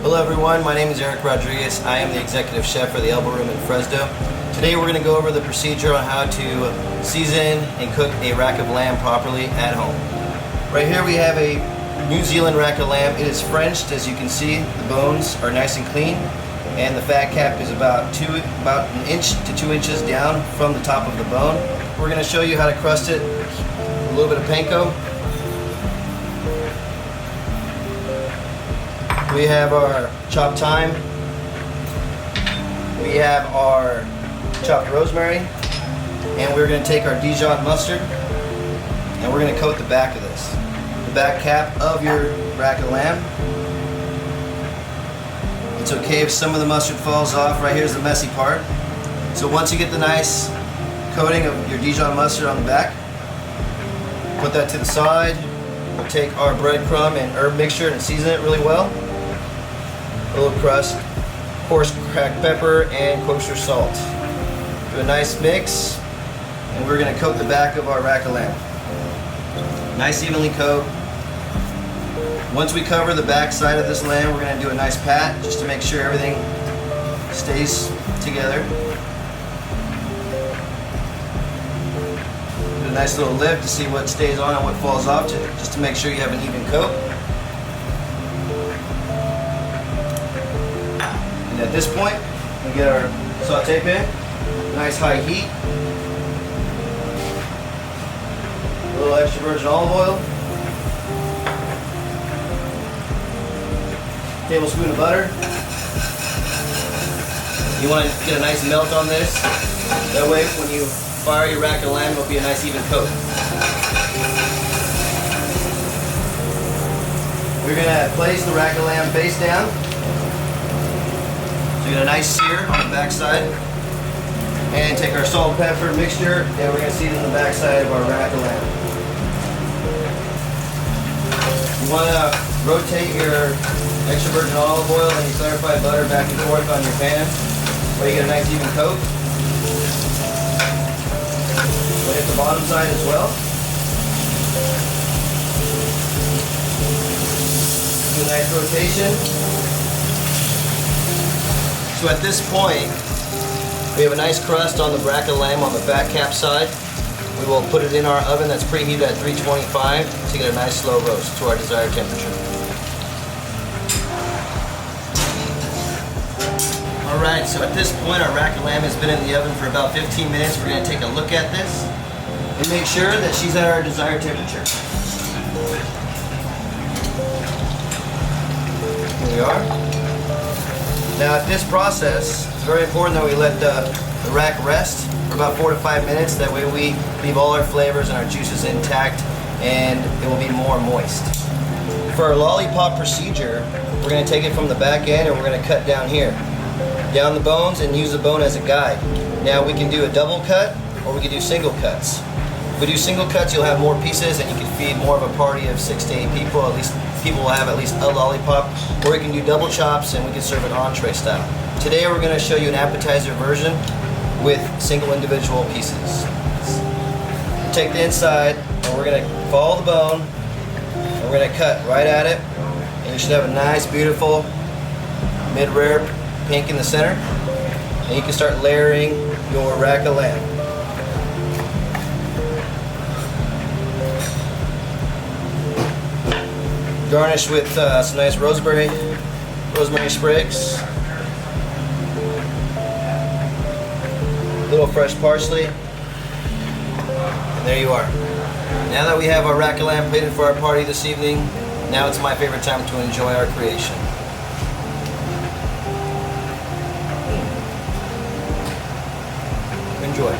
Hello everyone, my name is Eric Rodriguez. I am the executive chef for the Elbow Room in Fresno. Today we're going to go over the procedure on how to season and cook a rack of lamb properly at home. Right here we have a New Zealand rack of lamb. It is Frenched, as you can see. The bones are nice and clean, and the fat cap is about an inch to 2 inches down from the top of the bone. We're going to show you how to crust it. A little bit of panko. We have our chopped thyme. We have our chopped rosemary. And we're going to take our Dijon mustard and we're going to coat the back of this. The back cap of your rack of lamb. It's okay if some of the mustard falls off. Right here's the messy part. So once you get the nice coating of your Dijon mustard on the back, put that to the side. We'll take our breadcrumb and herb mixture and season it really well. A little crust, coarse cracked pepper, and kosher salt. Do a nice mix, and we're going to coat the back of our rack of lamb. Nice evenly coat. Once we cover the back side of this lamb, we're going to do a nice pat just to make sure everything stays together. Do a nice little lift to see what stays on and what falls off, just to make sure you have an even coat. And at this point, we get our saute pan, nice high heat, a little extra virgin olive oil, tablespoon of butter. You want to get a nice melt on this. That way, when you fire your rack of lamb, it'll be a nice even coat. We're going to place the rack of lamb face down. So you get a nice sear on the back side. And take our salt and pepper mixture, and we're going to season the back side of our rack of lamb. You want to rotate your extra virgin olive oil and your clarified butter back and forth on your pan, where you get a nice even coat. We'll hit the bottom side as well. Do a nice rotation. So at this point, we have a nice crust on the rack of lamb on the back cap side. We will put it in our oven that's preheated at 325 to get a nice slow roast to our desired temperature. Alright, so at this point our rack of lamb has been in the oven for about 15 minutes. We're going to take a look at this and make sure that she's at our desired temperature. Here we are. Now at this process, it's very important that we let the rack rest for about 4 to 5 minutes. That way we leave all our flavors and our juices intact, and it will be more moist. For our lollipop procedure, we're going to take it from the back end and we're going to cut down here. Down the bones and use the bone as a guide. Now we can do a double cut or we can do single cuts. If we do single cuts, you'll have more pieces and you can feed more of a party of 6 to 8 people. At least people will have at least a lollipop. Or we can do double chops and we can serve it entree style. Today we're going to show you an appetizer version with single individual pieces. We'll take the inside and we're going to follow the bone and we're going to cut right at it. And you should have a nice, beautiful, mid-rare pink in the center. And you can start layering your rack of lamb. Garnish with some nice rosemary sprigs, a little fresh parsley, and there you are. Now that we have our rack of lamb plated for our party this evening, now it's my favorite time to enjoy our creation. Enjoy.